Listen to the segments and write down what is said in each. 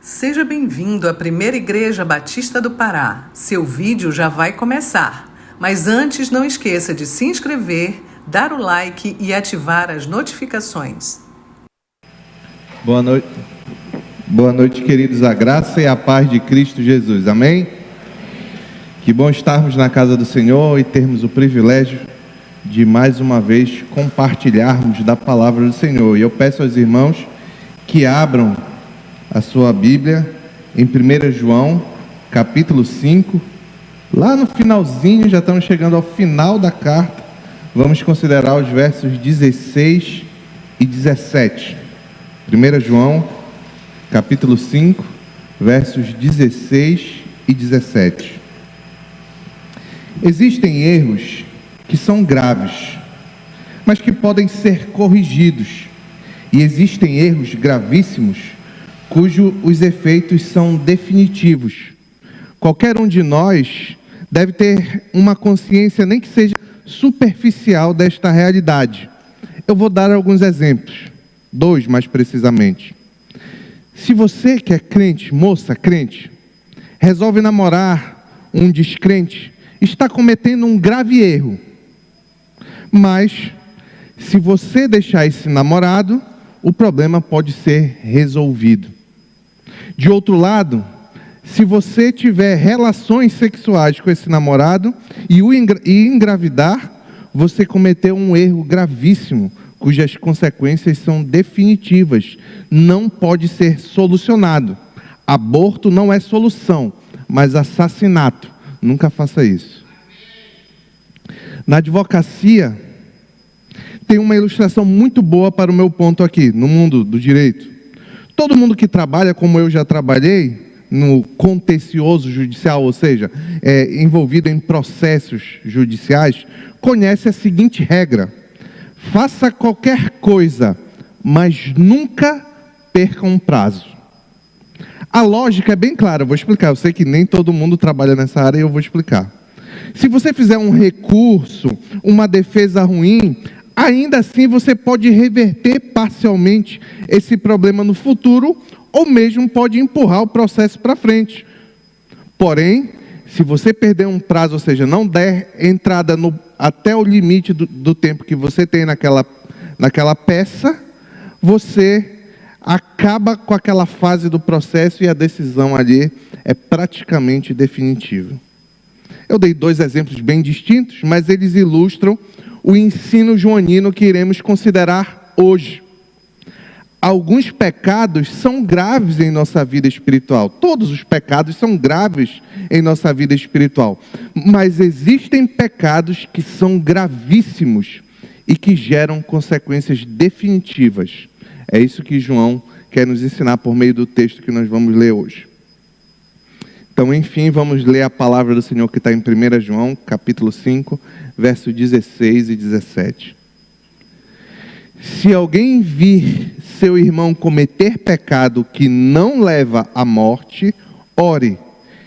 Seja bem-vindo à Primeira Igreja Batista do Pará. Seu vídeo já vai começar. Mas antes, não esqueça de se inscrever, dar o like e ativar as notificações. Boa noite. Boa noite, queridos. A graça e a paz de Cristo Jesus. Amém? Que bom estarmos na casa do Senhor e termos o privilégio de mais uma vez compartilharmos da palavra do Senhor. E eu peço aos irmãos que abram a sua Bíblia em 1 João, capítulo 5. Lá no finalzinho, já estamos chegando ao final da carta. Vamos considerar os versos 16 e 17. 1 João, capítulo 5, versos 16 e 17. Existem erros que são graves, mas que podem ser corrigidos. E existem erros gravíssimos, cujos efeitos são definitivos. Qualquer um de nós deve ter uma consciência, nem que seja superficial, desta realidade. Eu vou dar alguns exemplos, 2 mais precisamente. Se você que é crente, moça crente, resolve namorar um descrente, está cometendo um grave erro. Mas, se você deixar esse namorado, o problema pode ser resolvido. De outro lado, se você tiver relações sexuais com esse namorado e engravidar, você cometeu um erro gravíssimo, cujas consequências são definitivas. Não pode ser solucionado. Aborto não é solução, mas assassinato. Nunca faça isso. Na advocacia, tem uma ilustração muito boa para o meu ponto aqui, no mundo do direito. Todo mundo que trabalha, como eu já trabalhei, no contencioso judicial, ou seja, envolvido em processos judiciais, conhece a seguinte regra: faça qualquer coisa, mas nunca perca um prazo. A lógica é bem clara, eu vou explicar. Eu sei que nem todo mundo trabalha nessa área e eu vou explicar. Se você fizer um recurso, uma defesa ruim, ainda assim você pode reverter parcialmente esse problema no futuro, ou mesmo pode empurrar o processo para frente. Porém, se você perder um prazo, ou seja, não der entrada até o limite do tempo que você tem naquela peça, você acaba com aquela fase do processo e a decisão ali é praticamente definitiva. Eu dei 2 exemplos bem distintos, mas eles ilustram o ensino joanino que iremos considerar hoje. Alguns pecados são graves em nossa vida espiritual. Todos os pecados são graves em nossa vida espiritual. Mas existem pecados que são gravíssimos e que geram consequências definitivas. É isso que João quer nos ensinar por meio do texto que nós vamos ler hoje. Então, enfim, vamos ler a palavra do Senhor que está em 1 João, capítulo 5, versos 16 e 17. Se alguém vir seu irmão cometer pecado que não leva à morte, ore,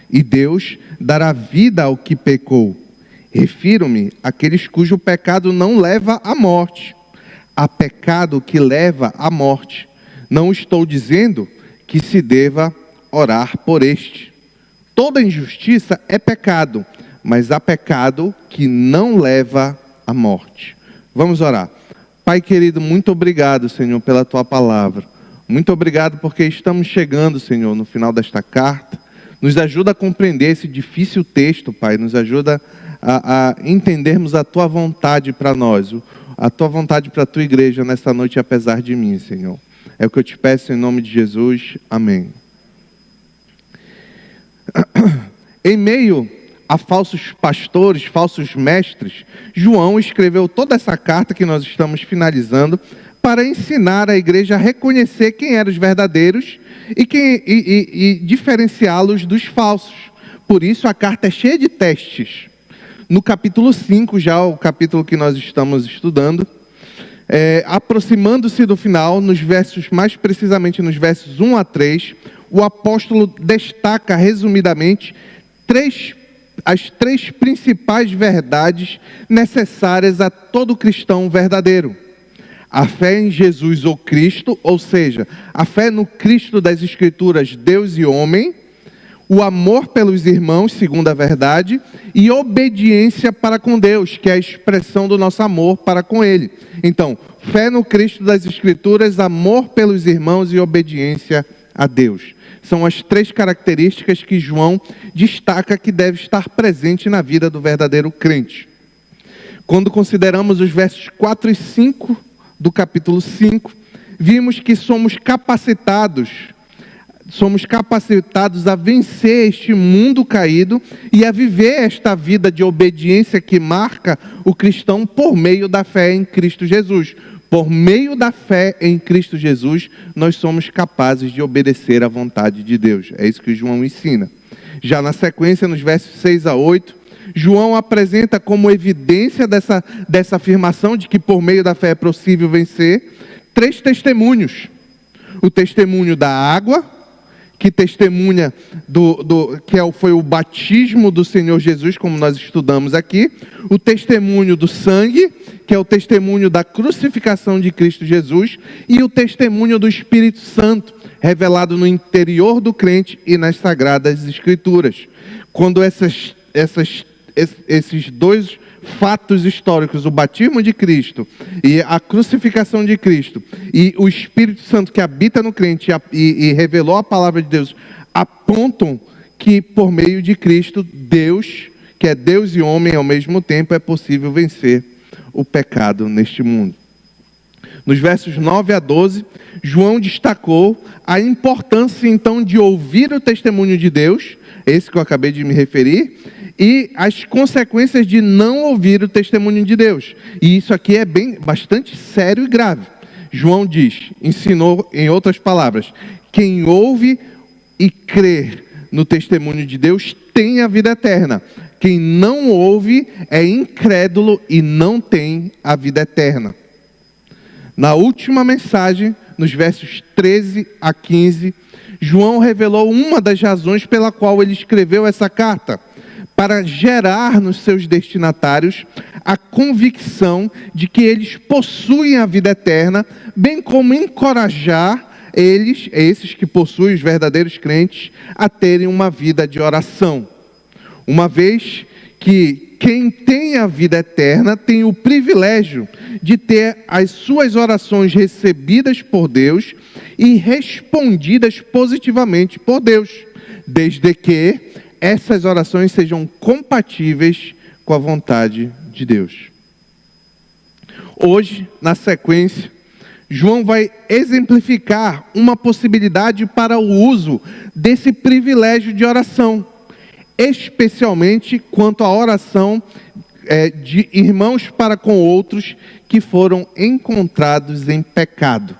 e Deus dará vida ao que pecou. Refiro-me àqueles cujo pecado não leva à morte. Há pecado que leva à morte. Não estou dizendo que se deva orar por este. Toda injustiça é pecado, mas há pecado que não leva à morte. Vamos orar. Pai querido, muito obrigado, Senhor, pela Tua palavra. Muito obrigado porque estamos chegando, Senhor, no final desta carta. Nos ajuda a compreender esse difícil texto, Pai. Nos ajuda a entendermos a Tua vontade para nós, a Tua vontade para a Tua igreja nesta noite, apesar de mim, Senhor. É o que eu te peço em nome de Jesus. Amém. Em meio a falsos pastores, falsos mestres, João escreveu toda essa carta que nós estamos finalizando para ensinar a igreja a reconhecer quem eram os verdadeiros e diferenciá-los dos falsos. Por isso a carta é cheia de testes. No capítulo 5, já o capítulo que nós estamos estudando, aproximando-se do final, mais precisamente nos versos 1 a 3, o apóstolo destaca resumidamente as 3 principais verdades necessárias a todo cristão verdadeiro. A fé em Jesus ou Cristo, ou seja, a fé no Cristo das Escrituras, Deus e homem, o amor pelos irmãos, segundo a verdade, e obediência para com Deus, que é a expressão do nosso amor para com Ele. Então, fé no Cristo das Escrituras, amor pelos irmãos e obediência a Deus. São as três características que João destaca que deve estar presente na vida do verdadeiro crente. Quando consideramos os versos 4 e 5 do capítulo 5, vimos que somos capacitados a vencer este mundo caído e a viver esta vida de obediência que marca o cristão por meio da fé em Cristo Jesus. Por meio da fé em Cristo Jesus, nós somos capazes de obedecer à vontade de Deus. É isso que João ensina. Já na sequência, nos versos 6 a 8, João apresenta como evidência dessa afirmação de que por meio da fé é possível vencer, 3 testemunhos. O testemunho da água, que testemunha foi o batismo do Senhor Jesus, como nós estudamos aqui. O testemunho do sangue, que é o testemunho da crucificação de Cristo Jesus. E o testemunho do Espírito Santo, revelado no interior do crente e nas Sagradas Escrituras. Quando esses 2 fatos históricos, o batismo de Cristo e a crucificação de Cristo e o Espírito Santo que habita no crente e revelou a palavra de Deus, apontam que por meio de Cristo, Deus, que é Deus e homem ao mesmo tempo, é possível vencer o pecado neste mundo. Nos versos 9 a 12, João destacou a importância então de ouvir o testemunho de Deus, esse que eu acabei de me referir, e as consequências de não ouvir o testemunho de Deus. E isso aqui é bastante sério e grave. João ensinou em outras palavras, quem ouve e crê no testemunho de Deus tem a vida eterna. Quem não ouve é incrédulo e não tem a vida eterna. Na última mensagem, nos versos 13 a 15, João revelou uma das razões pela qual ele escreveu essa carta, para gerar nos seus destinatários a convicção de que eles possuem a vida eterna, bem como encorajar esses que possuem os verdadeiros crentes, a terem uma vida de oração. Uma vez que quem tem a vida eterna tem o privilégio de ter as suas orações recebidas por Deus e respondidas positivamente por Deus, desde que essas orações sejam compatíveis com a vontade de Deus. Hoje, na sequência, João vai exemplificar uma possibilidade para o uso desse privilégio de oração, especialmente quanto à oração de irmãos para com outros que foram encontrados em pecado.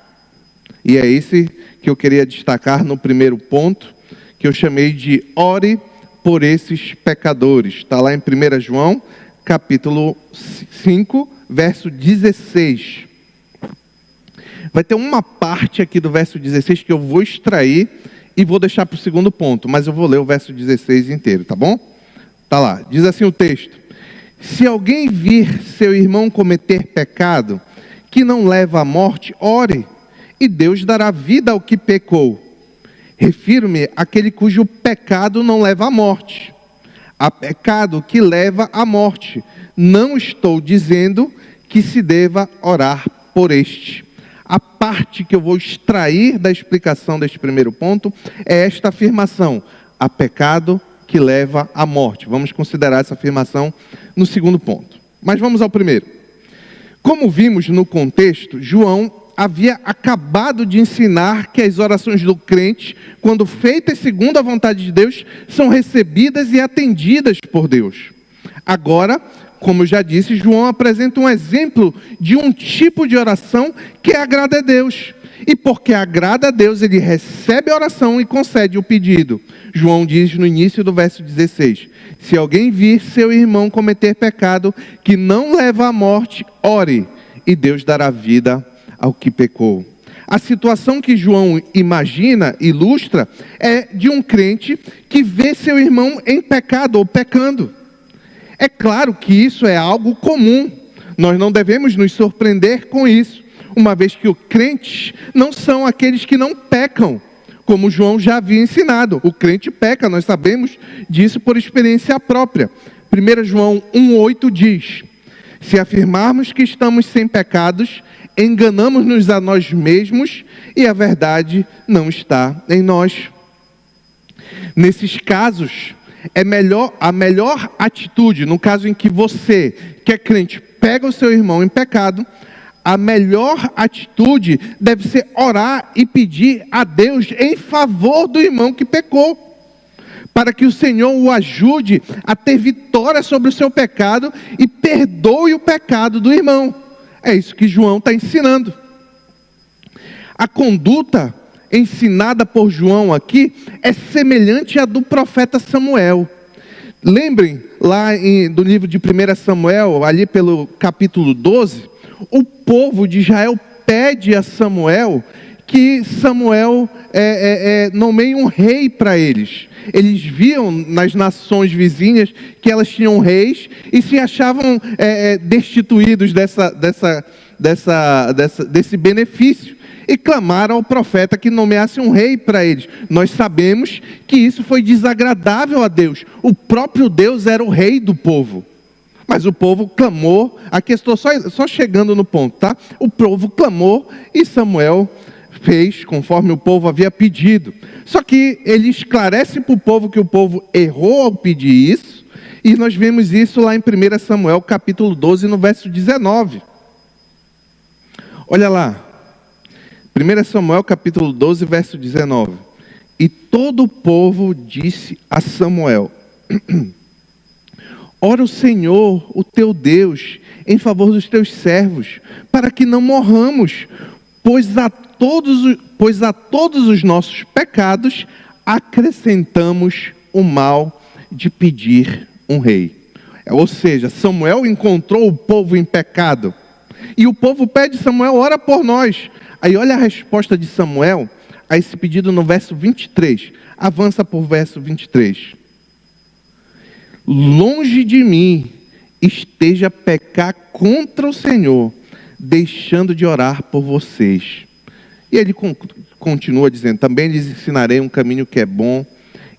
E é esse que eu queria destacar no primeiro ponto, que eu chamei de ore por esses pecadores. Está lá em 1 João, capítulo 5, verso 16. Vai ter uma parte aqui do verso 16 que eu vou extrair e vou deixar para o segundo ponto, mas eu vou ler o verso 16 inteiro, tá bom? Tá lá, diz assim o texto: se alguém vir seu irmão cometer pecado que não leva à morte, ore, e Deus dará vida ao que pecou. Refiro-me àquele cujo pecado não leva à morte. Há pecado que leva à morte. Não estou dizendo que se deva orar por este. A parte que eu vou extrair da explicação deste primeiro ponto é esta afirmação: há pecado que leva à morte. Vamos considerar essa afirmação no segundo ponto. Mas vamos ao primeiro. Como vimos no contexto, João havia acabado de ensinar que as orações do crente, quando feitas segundo a vontade de Deus, são recebidas e atendidas por Deus. Agora, como eu já disse, João apresenta um exemplo de um tipo de oração que agrada a Deus. E porque agrada a Deus, ele recebe a oração e concede o pedido. João diz no início do verso 16: se alguém vir seu irmão cometer pecado que não leva à morte, ore, e Deus dará vida ao que pecou. A situação que João ilustra, é de um crente que vê seu irmão em pecado ou pecando. É claro que isso é algo comum. Nós não devemos nos surpreender com isso. uma vez que os crentes não são aqueles que não pecam, como João já havia ensinado. O crente peca, nós sabemos disso por experiência própria. 1 João 1,8 diz: se afirmarmos que estamos sem pecados, enganamos-nos a nós mesmos e a verdade não está em nós. Nesses casos, a melhor atitude, no caso em que você, que é crente, pega o seu irmão em pecado, a melhor atitude deve ser orar e pedir a Deus em favor do irmão que pecou, para que o Senhor o ajude a ter vitória sobre o seu pecado e perdoe o pecado do irmão. É isso que João está ensinando. A conduta ensinada por João aqui é semelhante à do profeta Samuel. Lembrem lá do livro de 1 Samuel, ali pelo capítulo 12, o povo de Israel pede a Samuel que Samuel nomeie um rei para eles. Eles viam nas nações vizinhas que elas tinham reis e se achavam destituídos desse benefício. E clamaram ao profeta que nomeasse um rei para eles. Nós sabemos que isso foi desagradável a Deus. O próprio Deus era o rei do povo. Mas o povo clamou, aqui estou só chegando no ponto, tá? O povo clamou e Samuel fez conforme o povo havia pedido. Só que ele esclarece para o povo que o povo errou ao pedir isso. E nós vemos isso lá em 1 Samuel capítulo 12, no verso 19. Olha lá. 1 Samuel capítulo 12, verso 19. E todo o povo disse a Samuel: ora o Senhor, o teu Deus, em favor dos teus servos, para que não morramos, pois a todos os nossos pecados acrescentamos o mal de pedir um rei. Ou seja, Samuel encontrou o povo em pecado. E o povo pede: Samuel, ora por nós. Aí olha a resposta de Samuel a esse pedido no verso 23. Avança por verso 23. Longe de mim esteja pecar contra o Senhor, deixando de orar por vocês. E ele continua dizendo: também lhes ensinarei um caminho que é bom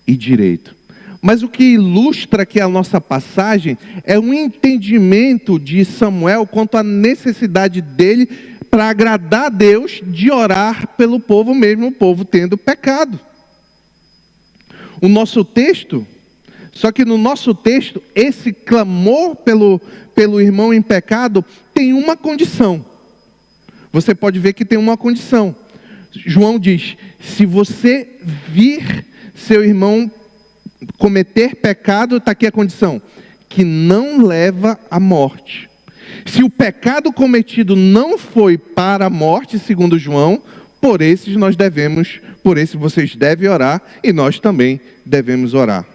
e direito. Mas o que ilustra aqui a nossa passagem é um entendimento de Samuel quanto à necessidade dele para agradar a Deus de orar pelo povo, mesmo o povo tendo pecado. O nosso texto, só que no nosso texto, esse clamor pelo irmão em pecado tem uma condição. Você pode ver que tem uma condição. João diz: se você vir seu irmão cometer pecado, está aqui a condição, que não leva à morte. Se o pecado cometido não foi para a morte, segundo João, por esse vocês devem orar e nós também devemos orar.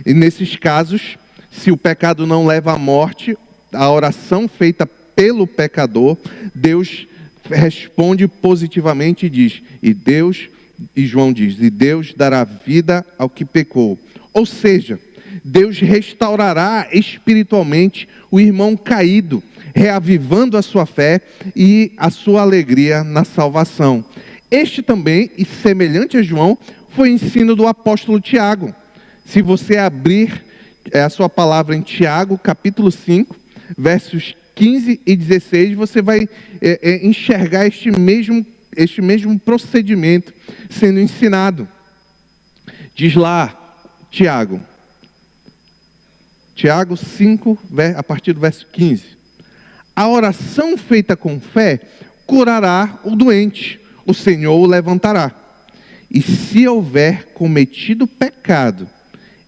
E nesses casos, se o pecado não leva à morte, a oração feita pelo pecador, Deus responde positivamente e diz: e João diz: e Deus dará vida ao que pecou. Ou seja, Deus restaurará espiritualmente o irmão caído, reavivando a sua fé e a sua alegria na salvação. Este também, e semelhante a João, foi ensino do apóstolo Tiago. Se você abrir a sua palavra em Tiago, capítulo 5, versos 15 e 16, você vai enxergar este mesmo procedimento sendo ensinado. Diz lá, Tiago 5, a partir do verso 15. A oração feita com fé curará o doente, o Senhor o levantará. E se houver cometido pecado,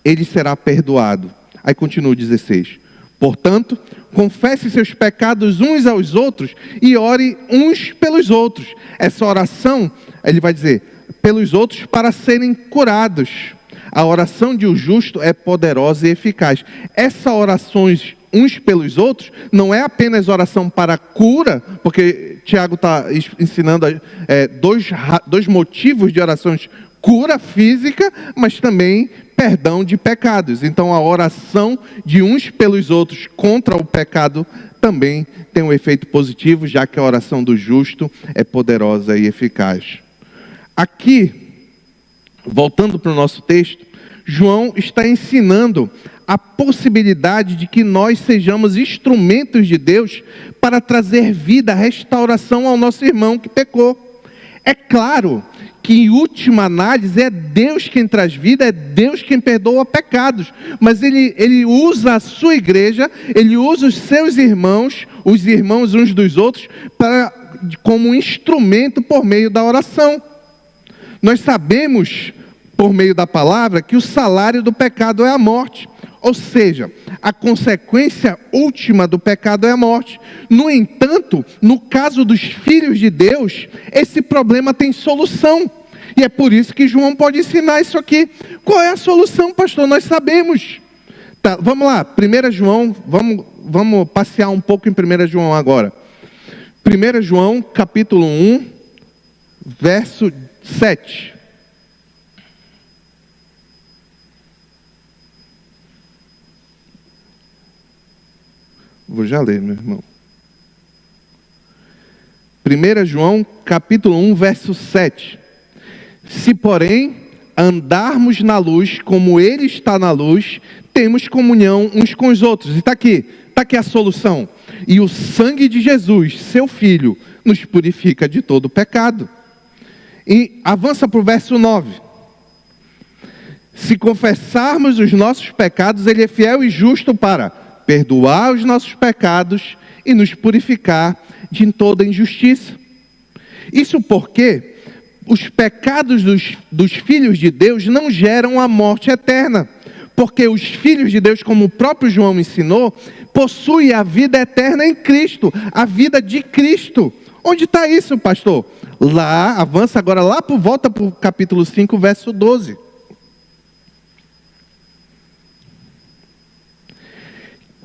ele será perdoado. Aí continua o 16. Portanto, confesse seus pecados uns aos outros e ore uns pelos outros. Essa oração, ele vai dizer, pelos outros para serem curados. A oração de um justo é poderosa e eficaz. Essa orações uns pelos outros não é apenas oração para cura, porque Tiago está ensinando dois motivos de orações: cura física, mas também perdão de pecados. Então a oração de uns pelos outros contra o pecado também tem um efeito positivo, já que a oração do justo é poderosa e eficaz. Aqui, voltando para o nosso texto, João está ensinando a possibilidade de que nós sejamos instrumentos de Deus para trazer vida, restauração ao nosso irmão que pecou. É claro que, em última análise, é Deus quem traz vida, é Deus quem perdoa pecados. Mas ele usa a sua igreja, ele usa os seus irmãos, os irmãos uns dos outros, como um instrumento por meio da oração. Nós sabemos, por meio da palavra, que o salário do pecado é a morte. Ou seja, a consequência última do pecado é a morte. No entanto, no caso dos filhos de Deus, esse problema tem solução. E é por isso que João pode ensinar isso aqui. Qual é a solução, pastor? Nós sabemos. Tá, vamos lá, 1 João, vamos passear um pouco em 1 João agora. 1 João, capítulo 1, verso 7. Vou já ler, meu irmão. 1 João, capítulo 1, verso 7. Se, porém, andarmos na luz, como Ele está na luz, temos comunhão uns com os outros. E está aqui a solução. E o sangue de Jesus, seu Filho, nos purifica de todo pecado. E avança para o verso 9. Se confessarmos os nossos pecados, Ele é fiel e justo para perdoar os nossos pecados e nos purificar de toda injustiça. Isso porque os pecados dos filhos de Deus não geram a morte eterna. Porque os filhos de Deus, como o próprio João ensinou, possuem a vida eterna em Cristo, a vida de Cristo. Onde está isso, pastor? Lá, avança agora lá, volta para o capítulo 5, verso 12.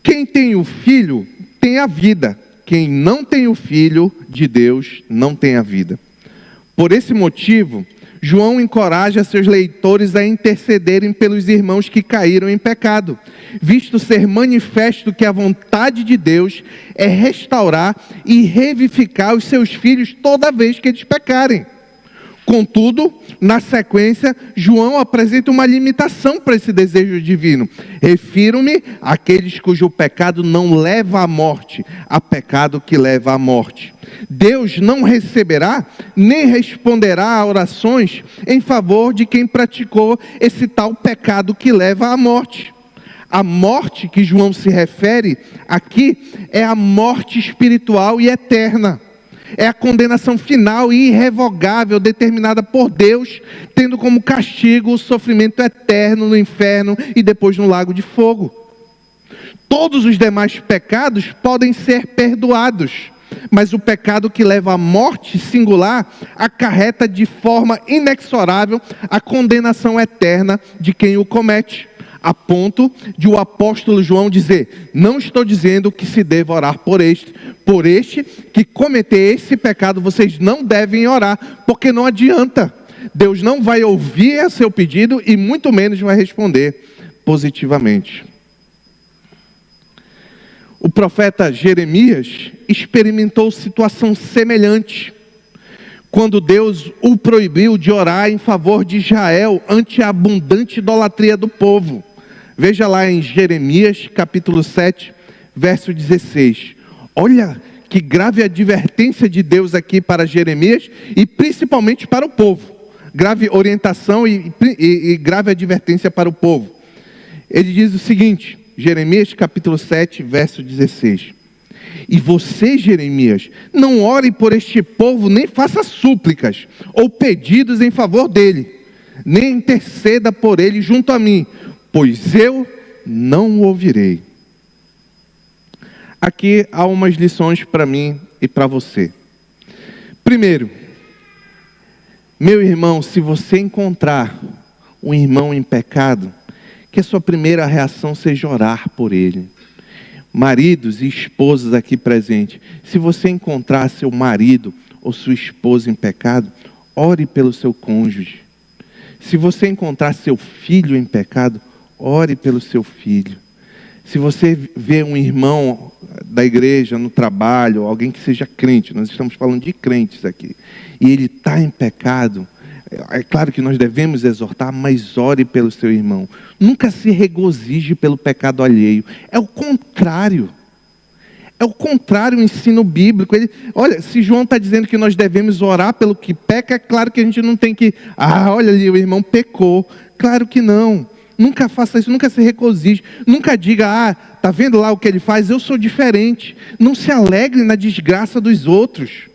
Quem tem o Filho tem a vida. Quem não tem o Filho de Deus não tem a vida. Por esse motivo, João encoraja seus leitores a intercederem pelos irmãos que caíram em pecado, visto ser manifesto que a vontade de Deus é restaurar e revivificar os seus filhos toda vez que eles pecarem. Contudo, na sequência, João apresenta uma limitação para esse desejo divino. Refiro-me àqueles cujo pecado não leva à morte, a pecado que leva à morte. Deus não receberá nem responderá a orações em favor de quem praticou esse tal pecado que leva à morte. A morte que João se refere aqui é a morte espiritual e eterna. É a condenação final e irrevogável determinada por Deus, tendo como castigo o sofrimento eterno no inferno e depois no lago de fogo. Todos os demais pecados podem ser perdoados, mas o pecado que leva à morte singular acarreta de forma inexorável a condenação eterna de quem o comete. A ponto de o apóstolo João dizer: não estou dizendo que se deva orar por este que cometer esse pecado, vocês não devem orar, porque não adianta. Deus não vai ouvir a seu pedido e muito menos vai responder positivamente. O profeta Jeremias experimentou situação semelhante, quando Deus o proibiu de orar em favor de Israel ante a abundante idolatria do povo. Veja lá em Jeremias capítulo 7, verso 16. Olha que grave advertência de Deus aqui para Jeremias e principalmente para o povo. Grave orientação e grave advertência para o povo. Ele diz o seguinte, Jeremias capítulo 7, verso 16. E você, Jeremias, não ore por este povo, nem faça súplicas ou pedidos em favor dele, nem interceda por ele junto a mim, pois eu não o ouvirei. Aqui há umas lições para mim e para você. Primeiro, meu irmão, se você encontrar um irmão em pecado, que a sua primeira reação seja orar por ele. Maridos e esposas aqui presentes, se você encontrar seu marido ou sua esposa em pecado, ore pelo seu cônjuge. Se você encontrar seu filho em pecado, ore pelo seu filho. Se você vê um irmão da igreja, no trabalho, alguém que seja crente, nós estamos falando de crentes aqui, e ele está em pecado, é claro que nós devemos exortar, mas ore pelo seu irmão. Nunca se regozije pelo pecado alheio. É o contrário. É o contrário o ensino bíblico. Olha, se João está dizendo que nós devemos orar pelo que peca, é claro que a gente não tem que... olha ali, o irmão pecou. Claro que não. Nunca faça isso, nunca se regozije. Nunca diga, tá vendo lá o que ele faz? Eu sou diferente. Não se alegre na desgraça dos outros.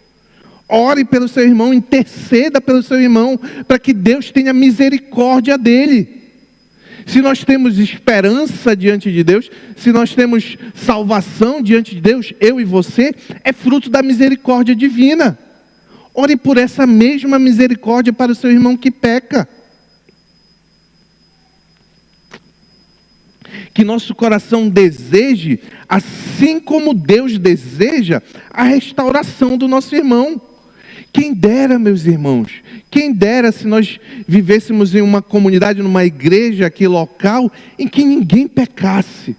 Ore pelo seu irmão, interceda pelo seu irmão, para que Deus tenha misericórdia dele. Se nós temos esperança diante de Deus, se nós temos salvação diante de Deus, eu e você, é fruto da misericórdia divina. Ore por essa mesma misericórdia para o seu irmão que peca. Que nosso coração deseje, assim como Deus deseja, a restauração do nosso irmão. Quem dera, meus irmãos, quem dera se nós vivêssemos em uma comunidade, numa igreja aqui local, em que ninguém pecasse.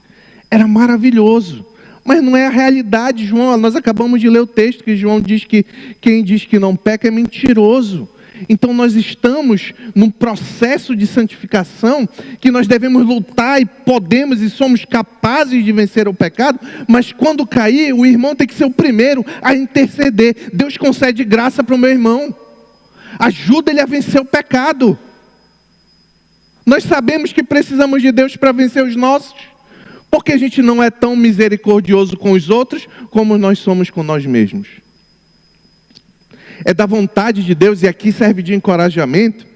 Era maravilhoso. Mas não é a realidade, João. Nós acabamos de ler o texto que João diz que quem diz que não peca é mentiroso. Então nós estamos num processo de santificação que nós devemos lutar e podemos e somos capazes de vencer o pecado, mas quando cair, o irmão tem que ser o primeiro a interceder. Deus concede graça para o meu irmão. Ajuda ele a vencer o pecado. Nós sabemos que precisamos de Deus para vencer os nossos, porque a gente não é tão misericordioso com os outros como nós somos com nós mesmos. É da vontade de Deus, e aqui serve de encorajamento,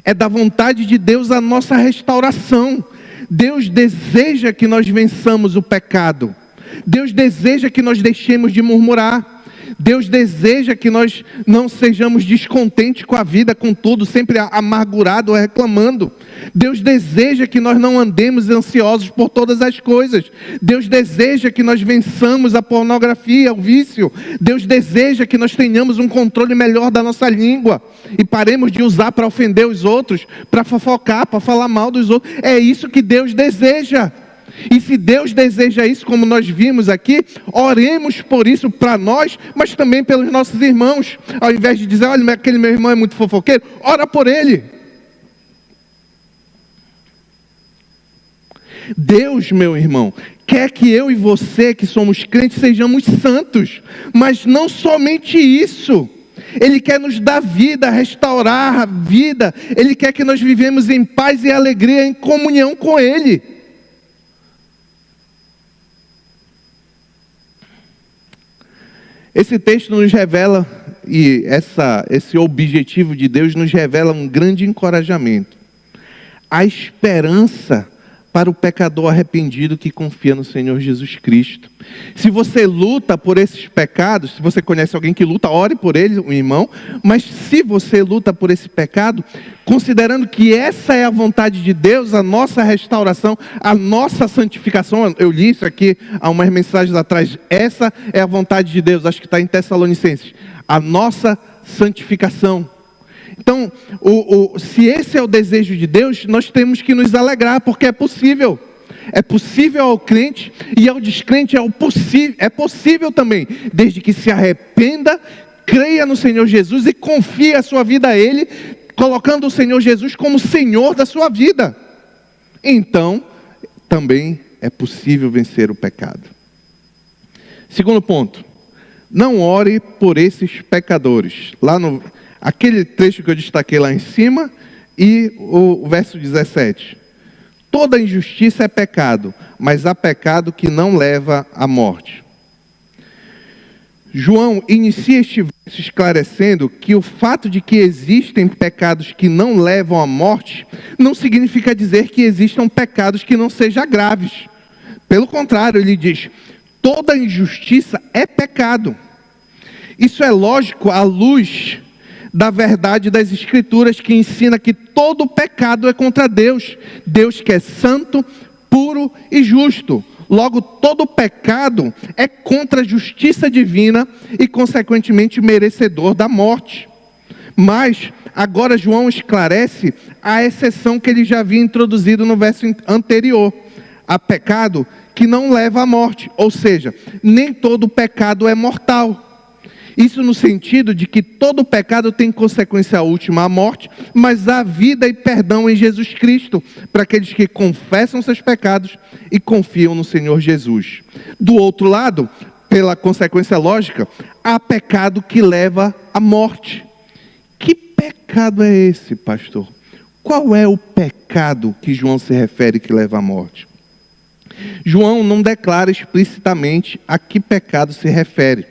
é da vontade de Deus a nossa restauração. Deus deseja que nós vençamos o pecado. Deus deseja que nós deixemos de murmurar. Deus deseja que nós não sejamos descontentes com a vida, com tudo, sempre amargurado ou reclamando. Deus deseja que nós não andemos ansiosos por todas as coisas. Deus deseja que nós vençamos a pornografia, o vício. Deus deseja que nós tenhamos um controle melhor da nossa língua e paremos de usar para ofender os outros, para fofocar, para falar mal dos outros. É isso que Deus deseja. E se Deus deseja isso, como nós vimos aqui, oremos por isso para nós, mas também pelos nossos irmãos. Ao invés de dizer, olha, aquele meu irmão é muito fofoqueiro, ora por ele. Deus, meu irmão, quer que eu e você, que somos crentes, sejamos santos. Mas não somente isso. Ele quer nos dar vida, restaurar a vida. Ele quer que nós vivemos em paz e alegria, em comunhão com Ele. Esse texto nos revela, e esse objetivo de Deus nos revela um grande encorajamento. A esperança para o pecador arrependido que confia no Senhor Jesus Cristo. Se você luta por esses pecados, se você conhece alguém que luta, ore por ele, um irmão. Mas se você luta por esse pecado, considerando que essa é a vontade de Deus, a nossa restauração, a nossa santificação, eu li isso aqui há umas mensagens atrás, essa é a vontade de Deus, acho que está em Tessalonicenses, a nossa santificação. Então, se esse é o desejo de Deus, nós temos que nos alegrar, porque é possível. É possível ao crente e ao descrente é possível também, desde que se arrependa, creia no Senhor Jesus e confie a sua vida a Ele, colocando o Senhor Jesus como Senhor da sua vida. Então, também é possível vencer o pecado. Segundo ponto, não ore por esses pecadores. Aquele trecho que eu destaquei lá em cima e o verso 17. Toda injustiça é pecado, mas há pecado que não leva à morte. João inicia este verso esclarecendo que o fato de que existem pecados que não levam à morte não significa dizer que existam pecados que não sejam graves. Pelo contrário, ele diz, toda injustiça é pecado. Isso é lógico à luz da verdade das Escrituras, que ensina que todo pecado é contra Deus. Deus que é santo, puro e justo. Logo, todo pecado é contra a justiça divina e, consequentemente, merecedor da morte. Mas agora João esclarece a exceção que ele já havia introduzido no verso anterior. Há pecado que não leva à morte, ou seja, nem todo pecado é mortal. Isso no sentido de que todo pecado tem consequência última, a morte, mas há vida e perdão em Jesus Cristo, para aqueles que confessam seus pecados e confiam no Senhor Jesus. Do outro lado, pela consequência lógica, há pecado que leva à morte. Que pecado é esse, pastor? Qual é o pecado que João se refere que leva à morte? João não declara explicitamente a que pecado se refere.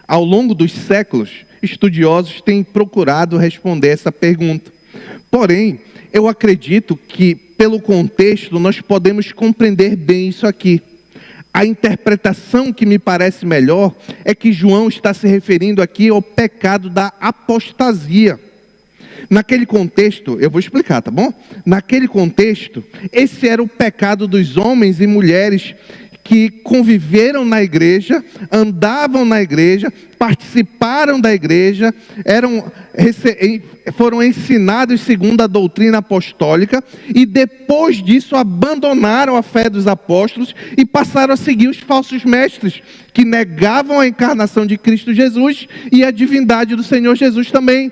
Ao longo dos séculos, estudiosos têm procurado responder essa pergunta. Porém, eu acredito que, pelo contexto, nós podemos compreender bem isso aqui. A interpretação que me parece melhor é que João está se referindo aqui ao pecado da apostasia. Naquele contexto, eu vou explicar, tá bom? Naquele contexto, esse era o pecado dos homens e mulheres que conviveram na igreja, andavam na igreja, participaram da igreja, foram ensinados segundo a doutrina apostólica e depois disso abandonaram a fé dos apóstolos e passaram a seguir os falsos mestres que negavam a encarnação de Cristo Jesus e a divindade do Senhor Jesus também.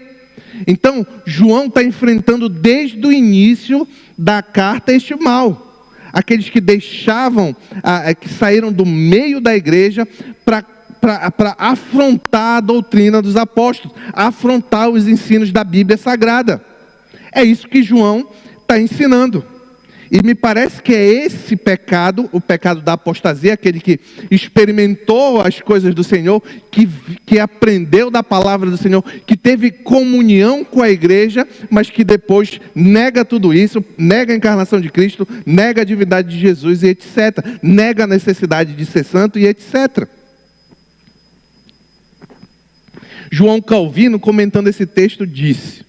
Então, João está enfrentando desde o início da carta este mal. Aqueles que deixavam, que saíram do meio da igreja para afrontar a doutrina dos apóstolos, afrontar os ensinos da Bíblia Sagrada. É isso que João está ensinando. E me parece que é esse pecado, o pecado da apostasia, aquele que experimentou as coisas do Senhor, que aprendeu da palavra do Senhor, que teve comunhão com a igreja, mas que depois nega tudo isso, nega a encarnação de Cristo, nega a divindade de Jesus e etc. Nega a necessidade de ser santo e etc. João Calvino, comentando esse texto, disse: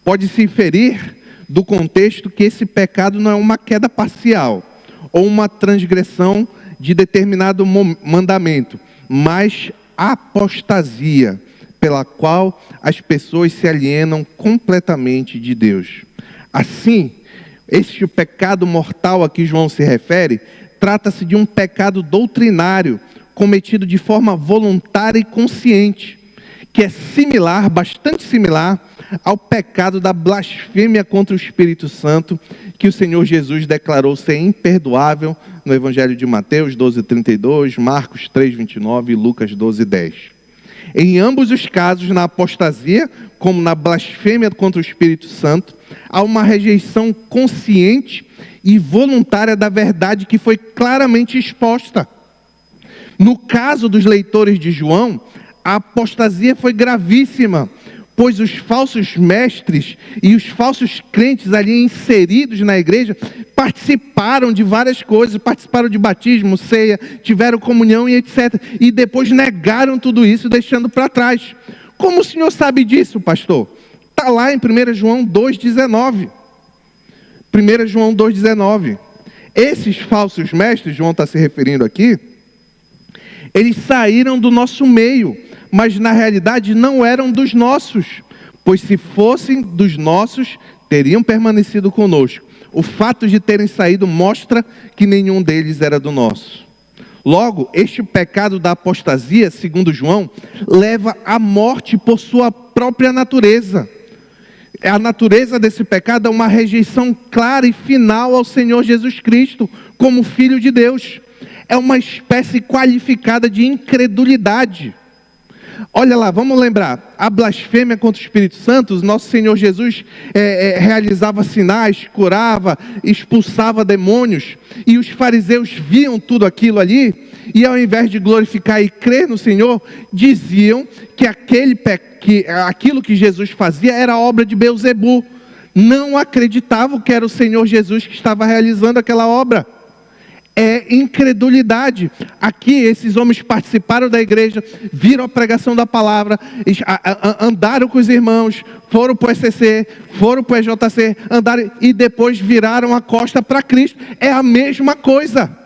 pode-se inferir do contexto que esse pecado não é uma queda parcial ou uma transgressão de determinado mandamento, mas apostasia, pela qual as pessoas se alienam completamente de Deus. Assim, este pecado mortal a que João se refere, trata-se de um pecado doutrinário, cometido de forma voluntária e consciente, que é similar, bastante similar, ao pecado da blasfêmia contra o Espírito Santo, que o Senhor Jesus declarou ser imperdoável no Evangelho de Mateus 12:32, Marcos 3:29 e Lucas 12:10. Em ambos os casos, na apostasia, como na blasfêmia contra o Espírito Santo, há uma rejeição consciente e voluntária da verdade que foi claramente exposta. No caso dos leitores de João, a apostasia foi gravíssima, pois os falsos mestres e os falsos crentes ali inseridos na igreja participaram de várias coisas, participaram de batismo, ceia, tiveram comunhão e etc. E depois negaram tudo isso, deixando para trás. Como o senhor sabe disso, pastor? Está lá em 1 João 2,19. 1 João 2,19. Esses falsos mestres, João está se referindo aqui, eles saíram do nosso meio, mas na realidade não eram dos nossos, pois se fossem dos nossos, teriam permanecido conosco. O fato de terem saído mostra que nenhum deles era do nosso. Logo, este pecado da apostasia, segundo João, leva à morte por sua própria natureza. A natureza desse pecado é uma rejeição clara e final ao Senhor Jesus Cristo, como Filho de Deus. É uma espécie qualificada de incredulidade. Olha lá, vamos lembrar, a blasfêmia contra o Espírito Santo, o nosso Senhor Jesus realizava sinais, curava, expulsava demônios, e os fariseus viam tudo aquilo ali, e ao invés de glorificar e crer no Senhor, diziam que aquilo que Jesus fazia era obra de Beelzebu. Não acreditavam que era o Senhor Jesus que estava realizando aquela obra. É incredulidade. Aqui esses homens participaram da igreja, viram a pregação da palavra, andaram com os irmãos, foram para o ECC, foram para o EJC, andaram e depois viraram a costa para Cristo. É a mesma coisa.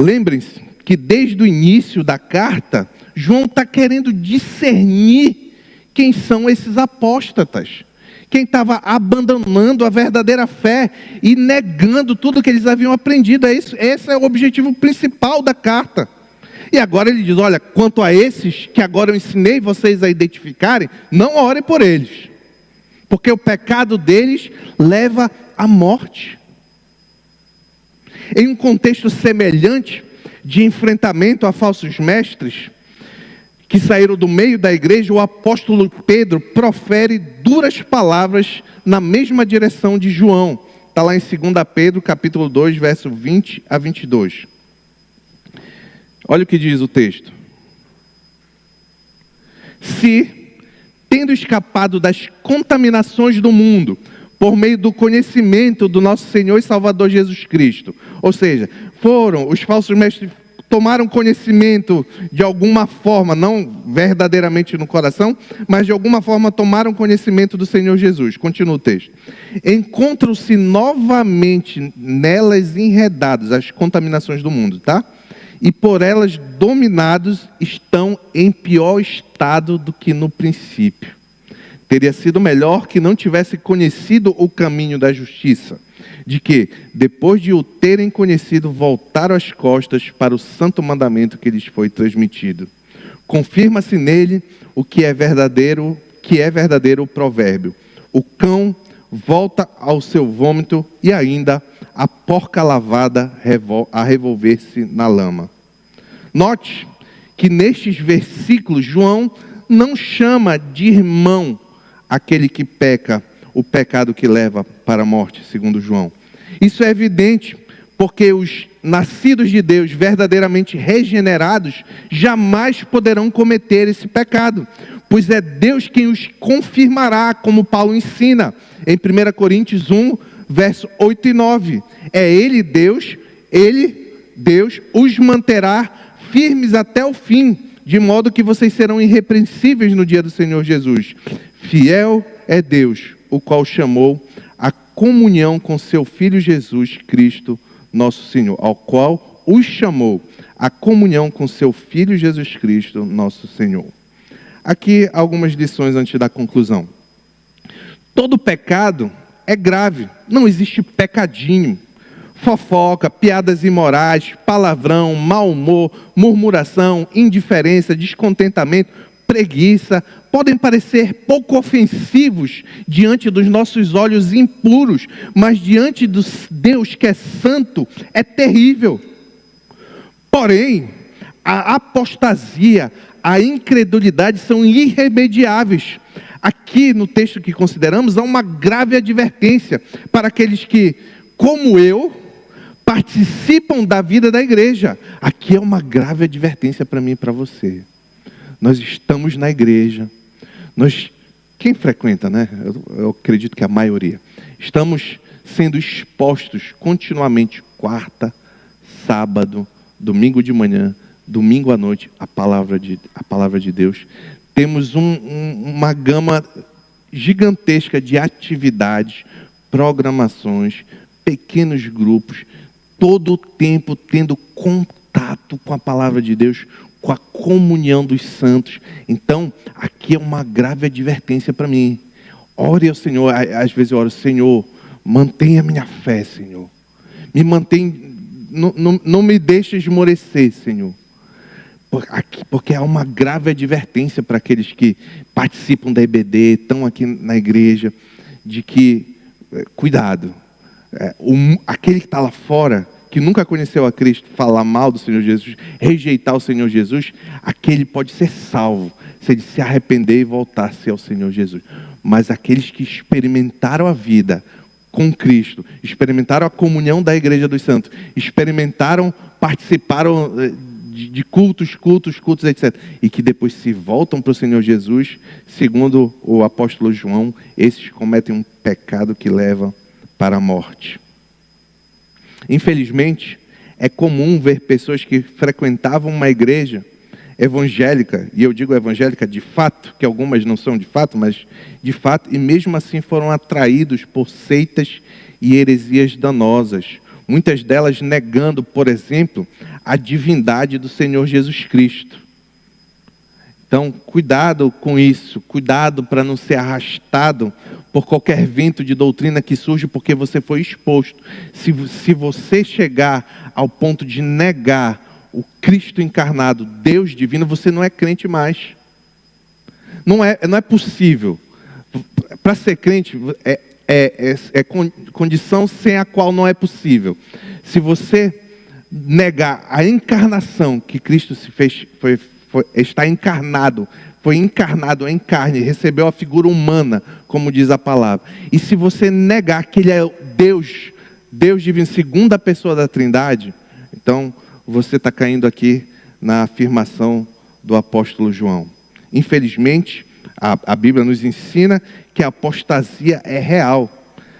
Lembrem-se que desde o início da carta, João está querendo discernir quem são esses apóstatas. Quem estava abandonando a verdadeira fé e negando tudo que eles haviam aprendido. Esse é o objetivo principal da carta. E agora ele diz, olha, quanto a esses que agora eu ensinei vocês a identificarem, não orem por eles. Porque o pecado deles leva à morte. Em um contexto semelhante de enfrentamento a falsos mestres, que saíram do meio da igreja, o apóstolo Pedro profere duras palavras na mesma direção de João. Está lá em 2 Pedro, capítulo 2, verso 20 a 22. Olha o que diz o texto. Se, tendo escapado das contaminações do mundo, por meio do conhecimento do nosso Senhor e Salvador Jesus Cristo, ou seja, os falsos mestres tomaram conhecimento de alguma forma, não verdadeiramente no coração, mas de alguma forma tomaram conhecimento do Senhor Jesus. Continua o texto. Encontram-se novamente nelas enredados, as contaminações do mundo, tá? E por elas dominados, estão em pior estado do que no princípio. Teria sido melhor que não tivesse conhecido o caminho da justiça, de que, depois de o terem conhecido, voltaram as costas para o santo mandamento que lhes foi transmitido. Confirma-se nele o que é verdadeiro o provérbio. O cão volta ao seu vômito e ainda a porca lavada a revolver-se na lama. Note que nestes versículos João não chama de irmão aquele que peca, o pecado que leva para a morte, segundo João. Isso é evidente, porque os nascidos de Deus, verdadeiramente regenerados, jamais poderão cometer esse pecado, pois é Deus quem os confirmará, como Paulo ensina, em 1 Coríntios 1, verso 8 e 9. É Ele, Deus, os manterá firmes até o fim, de modo que vocês serão irrepreensíveis no dia do Senhor Jesus. Fiel é Deus, o qual chamou a comunhão com seu Filho Jesus Cristo, nosso Senhor, ao qual os chamou a comunhão com seu Filho Jesus Cristo, nosso Senhor. Aqui algumas lições antes da conclusão. Todo pecado é grave, não existe pecadinho. Fofoca, piadas imorais, palavrão, mau humor, murmuração, indiferença, descontentamento, preguiça, podem parecer pouco ofensivos diante dos nossos olhos impuros, mas diante do Deus que é santo, é terrível. Porém, a apostasia, a incredulidade são irremediáveis. Aqui no texto que consideramos, há uma grave advertência para aqueles que, como eu, participam da vida da igreja. Aqui é uma grave advertência para mim e para você. Nós estamos na igreja. Quem frequenta, né? Eu acredito que a maioria. Estamos sendo expostos continuamente, quarta, sábado, domingo de manhã, domingo à noite, a palavra de Deus. Temos uma gama gigantesca de atividades, programações, pequenos grupos, todo o tempo tendo contato com a palavra de Deus, com a comunhão dos santos. Então, aqui é uma grave advertência para mim. Ore ao Senhor, às vezes eu oro, Senhor, mantenha a minha fé, Senhor. Me mantém, não me deixe esmorecer, Senhor. Porque há uma grave advertência para aqueles que participam da EBD, estão aqui na igreja, de que, cuidado, aquele que está lá fora, que nunca conheceu a Cristo, falar mal do Senhor Jesus, rejeitar o Senhor Jesus, aquele pode ser salvo, se ele se arrepender e voltar-se ao Senhor Jesus. Mas aqueles que experimentaram a vida com Cristo, experimentaram a comunhão da igreja dos santos, participaram de cultos, etc. E que depois se voltam para o Senhor Jesus, segundo o apóstolo João, esses cometem um pecado que leva para a morte. Infelizmente, é comum ver pessoas que frequentavam uma igreja evangélica, e eu digo evangélica de fato, que algumas não são de fato, mas de fato, e mesmo assim foram atraídos por seitas e heresias danosas. Muitas delas negando, por exemplo, a divindade do Senhor Jesus Cristo. Então, cuidado com isso, cuidado para não ser arrastado por qualquer vento de doutrina que surge porque você foi exposto. Se você chegar ao ponto de negar o Cristo encarnado, Deus divino, você não é crente mais. Não é possível. Para ser crente, é condição sem a qual não é possível. Se você negar a encarnação que Cristo se fez, está encarnado, foi encarnado em carne, recebeu a figura humana, como diz a palavra. E se você negar que Ele é Deus divino, segunda pessoa da Trindade, então você está caindo aqui na afirmação do apóstolo João. Infelizmente, a Bíblia nos ensina que a apostasia é real.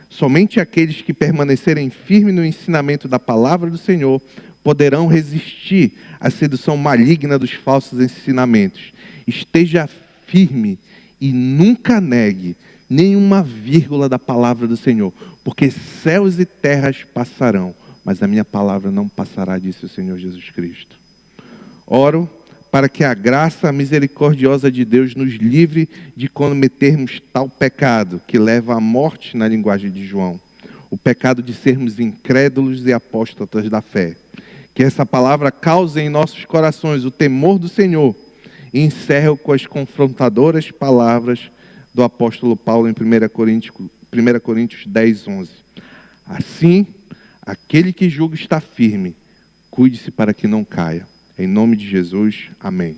Somente aqueles que permanecerem firmes no ensinamento da palavra do Senhor poderão resistir à sedução maligna dos falsos ensinamentos. Esteja firme e nunca negue nenhuma vírgula da palavra do Senhor, porque céus e terras passarão, mas a minha palavra não passará, disse o Senhor Jesus Cristo. Oro para que a graça misericordiosa de Deus nos livre de cometermos tal pecado que leva à morte, na linguagem de João, o pecado de sermos incrédulos e apóstatas da fé. Que essa palavra cause em nossos corações o temor do Senhor. E encerro com as confrontadoras palavras do apóstolo Paulo em 1 Coríntios 10, 11. Assim, aquele que julga está firme, cuide-se para que não caia. Em nome de Jesus, amém.